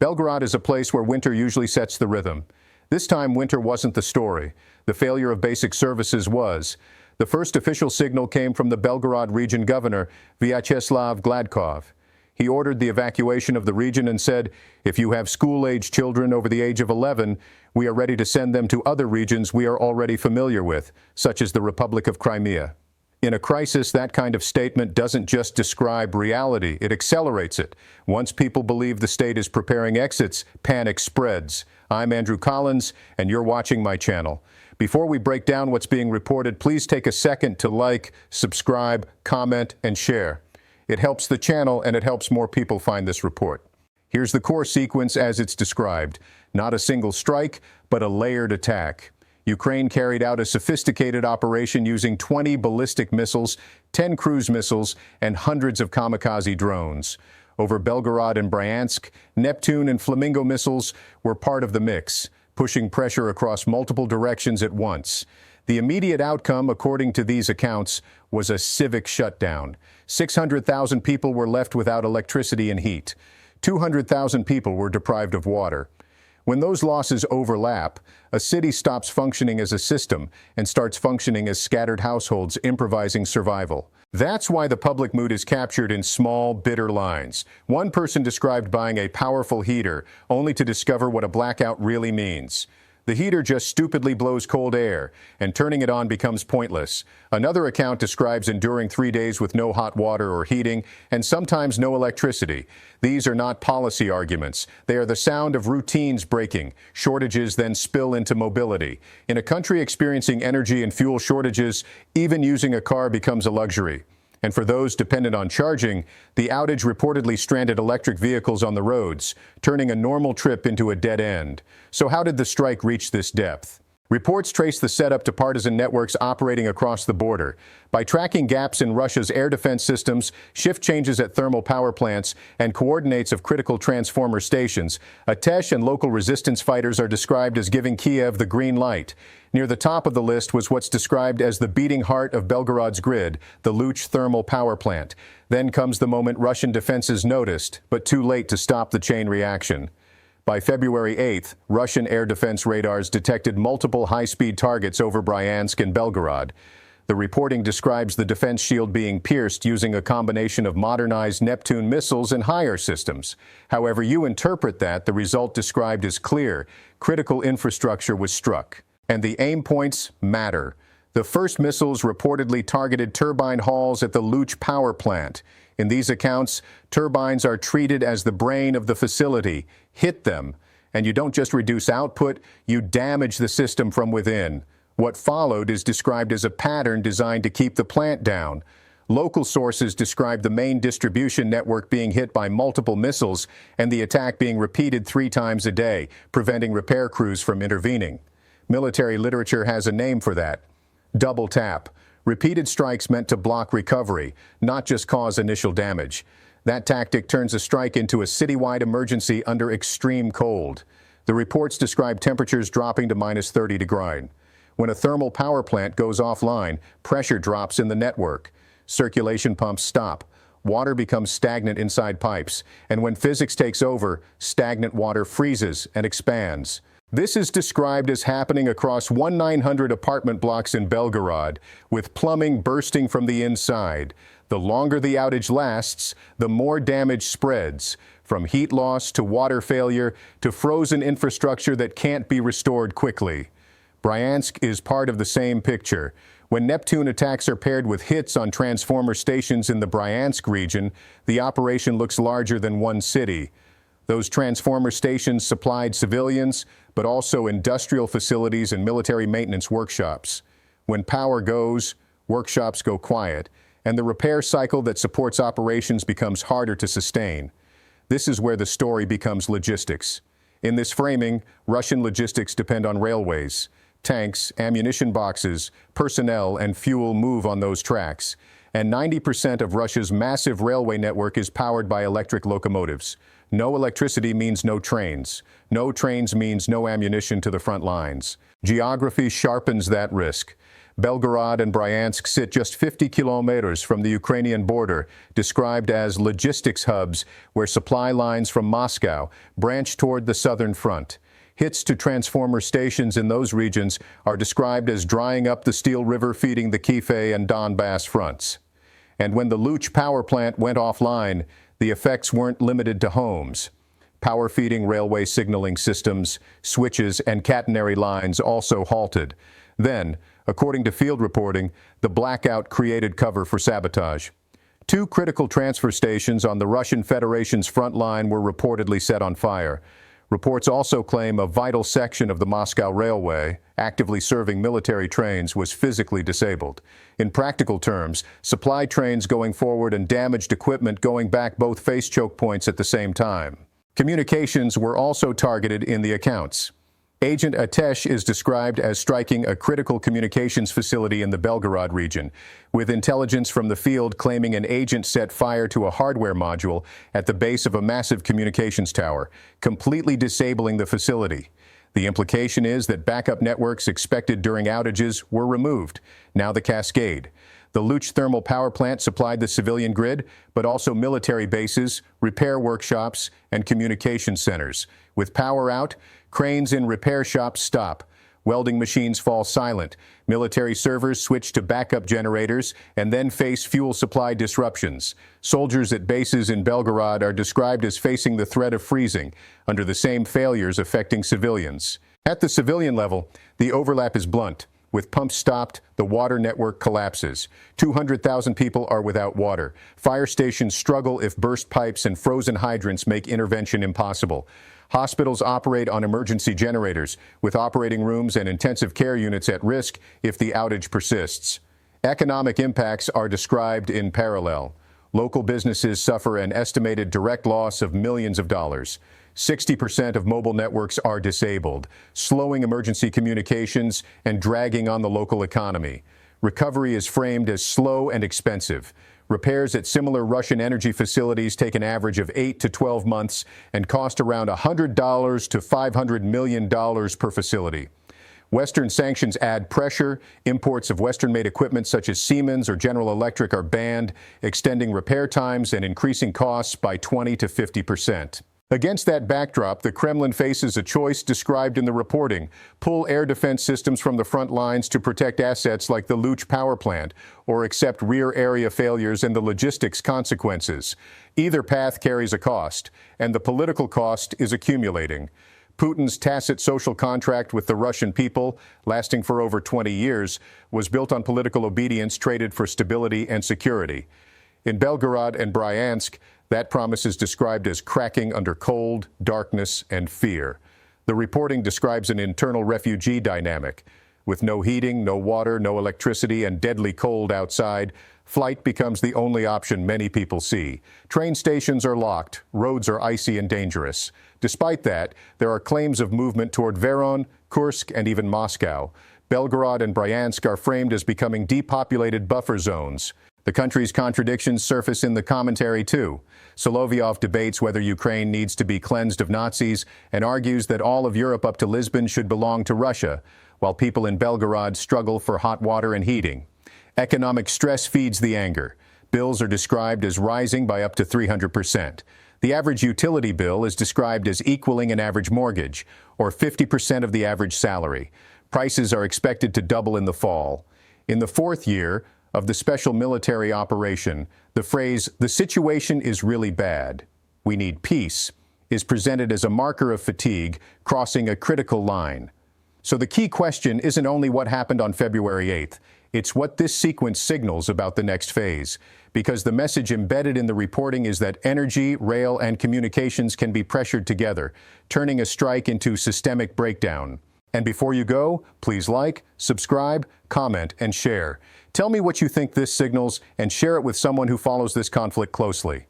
Belgorod is a place where winter usually sets the rhythm. This time, winter wasn't the story. The failure of basic services was. The first official signal came from the Belgorod region governor, Vyacheslav Gladkov. He ordered the evacuation of the region and said, if you have school-age children over the age of 11, we are ready to send them to other regions we are already familiar with, such as the Republic of Crimea. In a crisis, that kind of statement doesn't just describe reality, it accelerates it. Once people believe the state is preparing exits, panic spreads. I'm Andrew Collins, and you're watching my channel. Before we break down what's being reported, please take a second to like, subscribe, comment, and share. It helps the channel and it helps more people find this report. Here's the core sequence as it's described. Not a single strike, but a layered attack. Ukraine carried out a sophisticated operation using 20 ballistic missiles, 10 cruise missiles, and hundreds of kamikaze drones. Over Belgorod and Bryansk, Neptune and Flamingo missiles were part of the mix, pushing pressure across multiple directions at once. The immediate outcome, according to these accounts, was a civic shutdown. 600,000 people were left without electricity and heat. 200,000 people were deprived of water. When those losses overlap, a city stops functioning as a system and starts functioning as scattered households improvising survival. That's why the public mood is captured in small, bitter lines. One person described buying a powerful heater, only to discover what a blackout really means. The heater just stupidly blows cold air, and turning it on becomes pointless. Another account describes enduring 3 days with no hot water or heating, and sometimes no electricity. These are not policy arguments. They are the sound of routines breaking. Shortages then spill into mobility. In a country experiencing energy and fuel shortages, even using a car becomes a luxury. And for those dependent on charging, the outage reportedly stranded electric vehicles on the roads, turning a normal trip into a dead end. So how did the strike reach this depth? Reports trace the setup to partisan networks operating across the border. By tracking gaps in Russia's air defense systems, shift changes at thermal power plants, and coordinates of critical transformer stations, Sabotage and local resistance fighters are described as giving Kiev the green light. Near the top of the list was what's described as the beating heart of Belgorod's grid, the Luch thermal power plant. Then comes the moment Russian defenses noticed, but too late to stop the chain reaction. By February 8th, Russian air defense radars detected multiple high-speed targets over Bryansk and Belgorod. The reporting describes the defense shield being pierced using a combination of modernized Neptune missiles and higher systems. However you interpret that, the result described is clear. Critical infrastructure was struck. And the aim points matter. The first missiles reportedly targeted turbine halls at the Luch power plant. In these accounts, turbines are treated as the brain of the facility. Hit them, and you don't just reduce output, you damage the system from within. What followed is described as a pattern designed to keep the plant down. Local sources describe the main distribution network being hit by multiple missiles and the attack being repeated 3 times a day, preventing repair crews from intervening. Military literature has a name for that: double tap. Repeated strikes meant to block recovery, not just cause initial damage. That tactic turns a strike into a citywide emergency under extreme cold. The reports describe temperatures dropping to -30 degrees. When a thermal power plant goes offline, pressure drops in the network. Circulation pumps stop. Water becomes stagnant inside pipes. And when physics takes over, stagnant water freezes and expands. This is described as happening across 1,900 apartment blocks in Belgorod, with plumbing bursting from the inside. The longer the outage lasts, the more damage spreads, from heat loss to water failure to frozen infrastructure that can't be restored quickly. Bryansk is part of the same picture. When Neptune attacks are paired with hits on transformer stations in the Bryansk region, the operation looks larger than one city. Those transformer stations supplied civilians, but also industrial facilities and military maintenance workshops. When power goes, workshops go quiet, and the repair cycle that supports operations becomes harder to sustain. This is where the story becomes logistics. In this framing, Russian logistics depend on railways. Tanks, ammunition boxes, personnel, and fuel move on those tracks. And 90% of Russia's massive railway network is powered by electric locomotives. No electricity means no trains. No trains means no ammunition to the front lines. Geography sharpens that risk. Belgorod and Bryansk sit just 50 kilometers from the Ukrainian border, described as logistics hubs where supply lines from Moscow branch toward the southern front. Hits to transformer stations in those regions are described as drying up the Steel River feeding the Kiev and Donbass fronts. And when the Luch power plant went offline, the effects weren't limited to homes. Power-feeding railway signaling systems, switches, and catenary lines also halted. Then, according to field reporting, the blackout created cover for sabotage. 2 critical transfer stations on the Russian Federation's front line were reportedly set on fire. Reports also claim a vital section of the Moscow Railway, actively serving military trains, was physically disabled. In practical terms, supply trains going forward and damaged equipment going back both face choke points at the same time. Communications were also targeted in the accounts. Agent Atesh is described as striking a critical communications facility in the Belgorod region, with intelligence from the field claiming an agent set fire to a hardware module at the base of a massive communications tower, completely disabling the facility. The implication is that backup networks expected during outages were removed. Now the cascade. The Luch thermal power plant supplied the civilian grid, but also military bases, repair workshops, and communication centers. With power out, cranes in repair shops stop. Welding machines fall silent. Military servers switch to backup generators and then face fuel supply disruptions. Soldiers at bases in Belgorod are described as facing the threat of freezing under the same failures affecting civilians. At the civilian level, the overlap is blunt. With pumps stopped, the water network collapses. 200,000 people are without water. Fire stations struggle if burst pipes and frozen hydrants make intervention impossible. Hospitals operate on emergency generators, with operating rooms and intensive care units at risk if the outage persists. Economic impacts are described in parallel. Local businesses suffer an estimated direct loss of millions of dollars. 60% of mobile networks are disabled, slowing emergency communications and dragging on the local economy. Recovery is framed as slow and expensive. Repairs at similar Russian energy facilities take an average of 8 to 12 months and cost around $100 to $500 million per facility. Western sanctions add pressure. Imports of Western-made equipment such as Siemens or General Electric are banned, extending repair times and increasing costs by 20 to 50%. Against that backdrop, the Kremlin faces a choice described in the reporting: pull air defense systems from the front lines to protect assets like the Luch power plant, or accept rear area failures and the logistics consequences. Either path carries a cost, and the political cost is accumulating. Putin's tacit social contract with the Russian people, lasting for over 20 years, was built on political obedience traded for stability and security. In Belgorod and Bryansk, that promise is described as cracking under cold, darkness, and fear. The reporting describes an internal refugee dynamic. With no heating, no water, no electricity, and deadly cold outside, flight becomes the only option many people see. Train stations are locked, roads are icy and dangerous. Despite that, there are claims of movement toward Voron, Kursk, and even Moscow. Belgorod and Bryansk are framed as becoming depopulated buffer zones. The country's contradictions surface in the commentary, too. Solovyov debates whether Ukraine needs to be cleansed of Nazis and argues that all of Europe up to Lisbon should belong to Russia, while people in Belgorod struggle for hot water and heating. Economic stress feeds the anger. Bills are described as rising by up to 300%. The average utility bill is described as equaling an average mortgage, or 50% of the average salary. Prices are expected to double in the fall. In the 4th year of the special military operation, the phrase, "the situation is really bad, we need peace," is presented as a marker of fatigue, crossing a critical line. So the key question isn't only what happened on February 8th, it's what this sequence signals about the next phase, because the message embedded in the reporting is that energy, rail, and communications can be pressured together, turning a strike into systemic breakdown. And before you go, please like, subscribe, comment, and share. Tell me what you think this signals and share it with someone who follows this conflict closely.